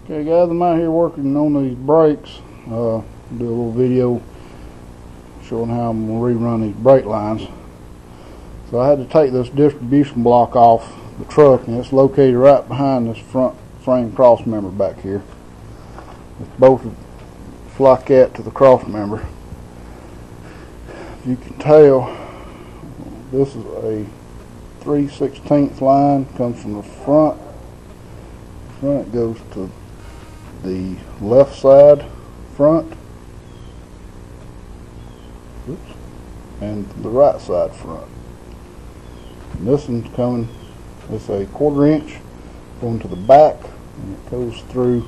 Okay guys, I'm out here working on these brakes. Do a little video showing how I'm going to rerun these brake lines. So I had to take this distribution block off the truck, and it's located right behind this front frame cross member back here. It's bolted like that to the cross member. You can tell this is a 3/16 line, comes from the front. Front goes to the left side front, oops, and the right side front. And this one's coming, it's a 1/4 inch going to the back, and it goes through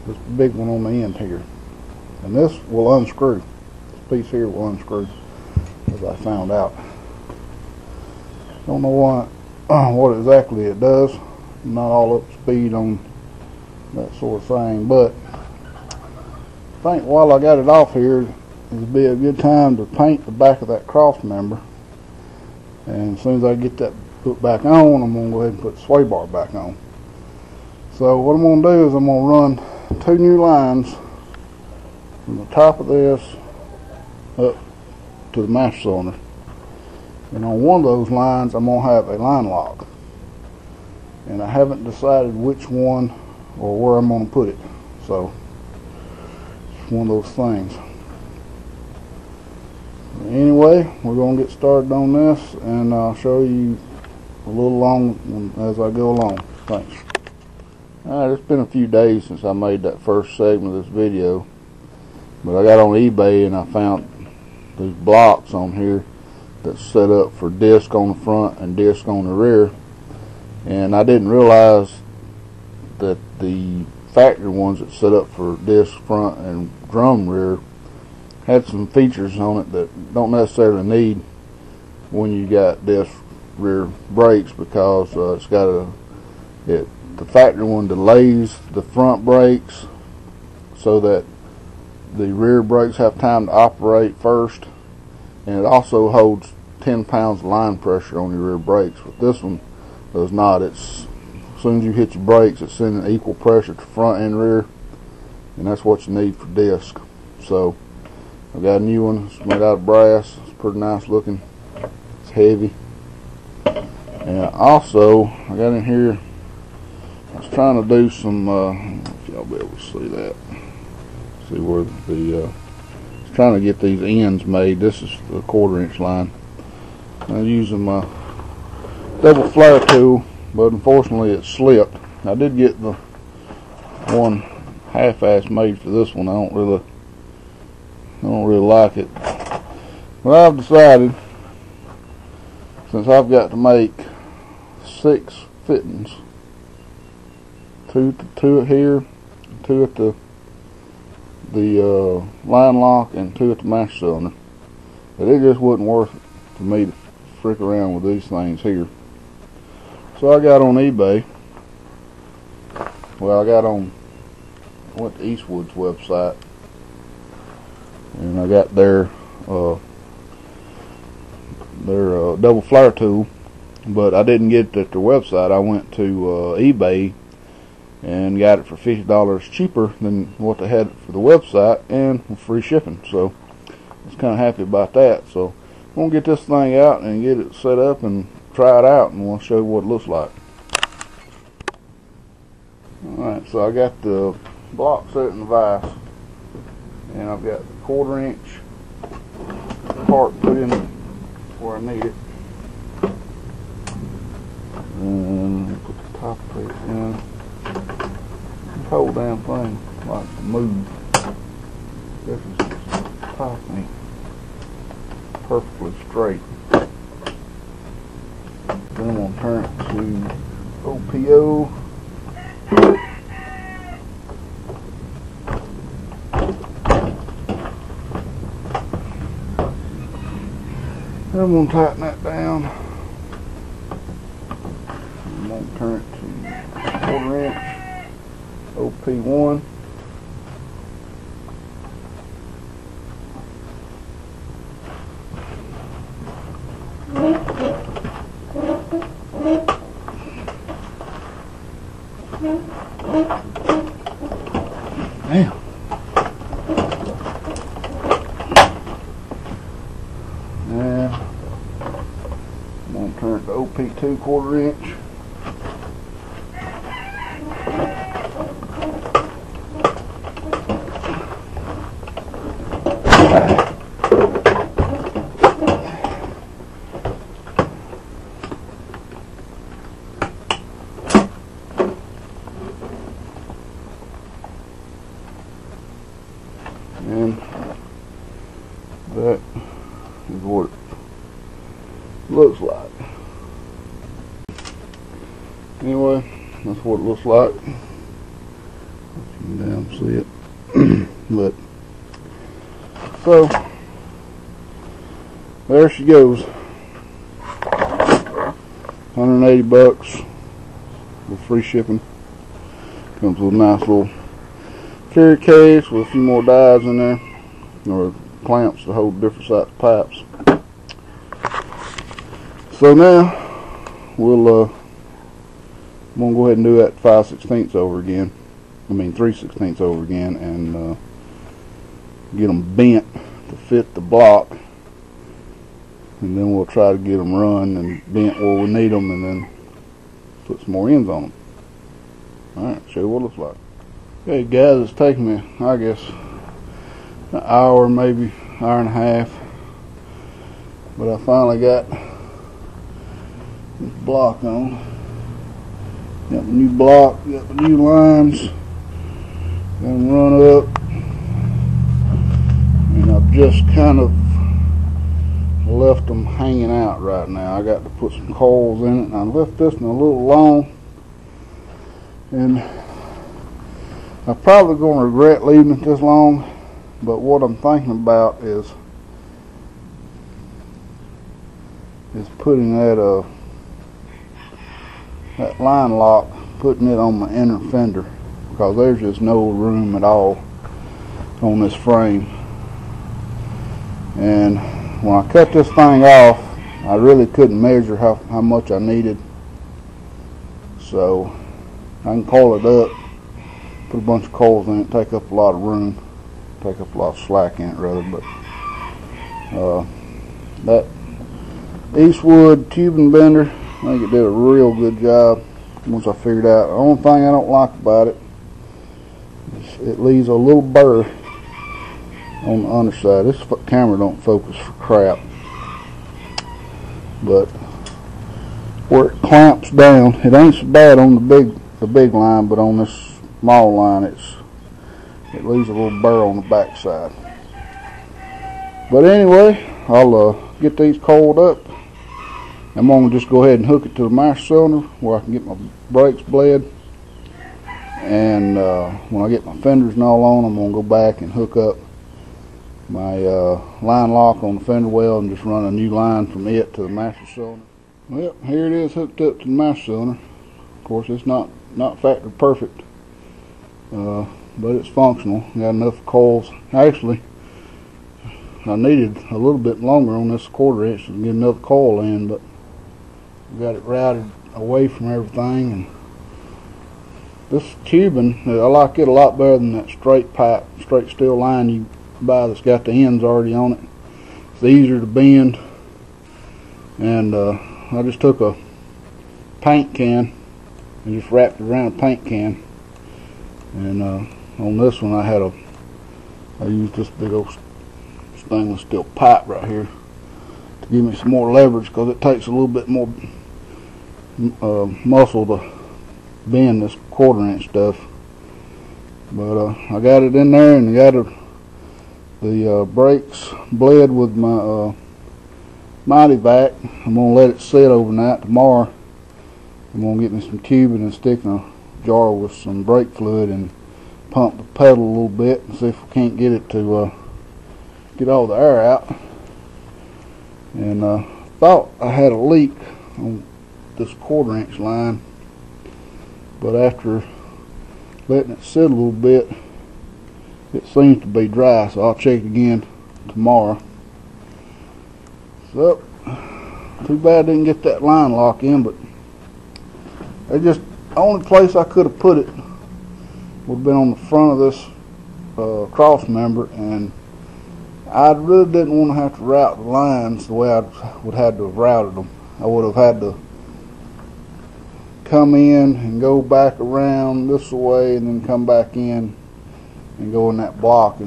this big one on the end here. And this will unscrew. This piece here will unscrew, as I found out. Don't know what exactly it does. I'm not all up to speed on that sort of thing, but I think while I got it off here, it'd be a good time to paint the back of that cross member. And as soon as I get that put back on, I'm going to go ahead and put the sway bar back on. So what I'm going to do is I'm going to run 2 new lines from the top of this up to the master cylinder. And on one of those lines, I'm going to have a line lock. And I haven't decided which one or where I'm going to put it. So it's one of those things. Anyway, we're going to get started on this, and I'll show you a little along as I go along. Thanks. Alright, it's been a few days since I made that first segment of this video, but I got on eBay and I found these blocks on here that's set up for disc on the front and disc on the rear. And I didn't realize that the factory ones that set up for disc front and drum rear had some features on it that don't necessarily need when you got disc rear brakes, because it's got the factory one delays the front brakes so that the rear brakes have time to operate first, and it also holds 10 pounds of line pressure on your rear brakes. But this one does not. It's as soon as you hit your brakes, it's sending equal pressure to front and rear, and that's what you need for disc. So I got a new one. It's made out of brass. It's pretty nice looking. It's heavy. And also I got in here, I was trying to do some I don't know if y'all be able to see that. See where the I was trying to get these ends made. This is the 1/4 inch line. I'm using my double flare tool, but unfortunately it slipped. I did get the one half-ass made for this one. I don't really like it. But I've decided, since I've got to make 6 fittings, two here, 2 at the line lock, and 2 at the master cylinder, that it just wasn't worth it for me to frick around with these things here. So I got on eBay. Well, I went to Eastwood's website, and I got their double flare tool, but I didn't get it at their website. I went to eBay and got it for $50 cheaper than what they had for the website, and with free shipping. So I was kind of happy about that. So I'm going to get this thing out and get it set up and try it out, and we'll show you what it looks like. Alright, so I got the block set in the vise, and I've got the 1/4 inch part put in where I need it, and put the top plate in. This whole damn thing likes to move. This is top ain't perfectly straight. Then I'm going to turn it to OPO. Then I'm going to tighten that down. I'm going to turn it to 1/4 inch OP1. I'm going to turn it to OP2 1/4 inch. And that is what it looks like. Anyway, that's what it looks like. You can damn see it. But so there she goes. 180 bucks with free shipping. Comes with a nice little carry case with a few more dies in there, or clamps to hold different size pipes. So now we'll I'm gonna go ahead and do that 5/16 over again. I mean 3/16 over again, and get them bent to fit the block, and then we'll try to get them run and bent where we need them, and then put some more ends on them. Alright, show you what it looks like. Okay guys, it's taken me, I guess, an hour, maybe hour and a half, but I finally got this block on. Got the new block, got the new lines, got them run up, and I've just kind of left them hanging out right now. I got to put some coils in it, and I left this one a little long, and I'm probably going to regret leaving it this long, but what I'm thinking about is putting that line lock, putting it on my inner fender, because there's just no room at all on this frame. And when I cut this thing off, I really couldn't measure how much I needed, so I can coil it up, put a bunch of coils in it, take up a lot of room, take up a lot of slack in it rather. But that Eastwood tubing bender, I think it did a real good job. Once I figured out, the only thing I don't like about it is it leaves a little burr on the underside. This camera don't focus for crap, but where it clamps down, it ain't so bad on the big line, but on this small line, it leaves a little burr on the back side. But anyway, I'll get these coiled up. I'm going to just go ahead and hook it to the master cylinder where I can get my brakes bled, and when I get my fenders and all on, I'm going to go back and hook up my line lock on the fender well and just run a new line from it to the master cylinder. Well, here it is hooked up to the master cylinder. Of course, it's not factory perfect, but it's functional. Got enough coils. Actually, I needed a little bit longer on this 1/4 inch to get another coil in, but got it routed away from everything. And this tubing, I like it a lot better than that straight pipe, straight steel line you buy that's got the ends already on it. It's easier to bend, and I just took a paint can and just wrapped it around a paint can, and on this one I used this big old stainless steel pipe right here to give me some more leverage, because it takes a little bit more muscle to bend this 1/4 inch stuff. But I got it in there, and got the brakes bled with my Mighty Vac. I'm going to let it sit overnight. Tomorrow I'm going to get me some tubing and stick in a jar with some brake fluid and pump the pedal a little bit and see if we can't get it to get all the air out. And thought I had a leak on this 1/4 inch line, but after letting it sit a little bit, it seems to be dry, so I'll check it again tomorrow. So, too bad I didn't get that line lock in, but it just, the only place I could have put it would have been on the front of this cross member, and I really didn't want to have to route the lines the way I would have to have routed them. I would have had to come in and go back around this way and then come back in and go in that block,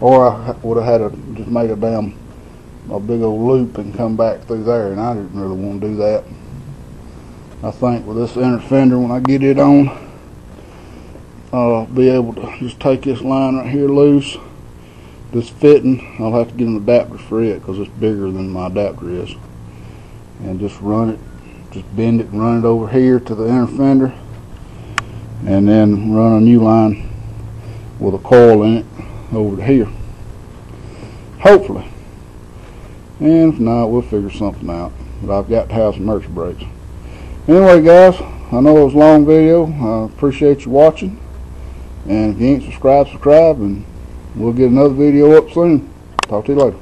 or I would have had to just make a big old loop and come back through there, and I didn't really want to do that. I think with this inner fender, when I get it on, I'll be able to just take this line right here loose, this fitting. I'll have to get an adapter for it because it's bigger than my adapter is, and just run it, just bend it and run it over here to the inner fender, and then run a new line with a coil in it over to here, hopefully. And if not, we'll figure something out. But I've got to have some emergency brakes. Anyway, guys, I know it was a long video. I appreciate you watching. And if you ain't subscribed, subscribe, and we'll get another video up soon. Talk to you later.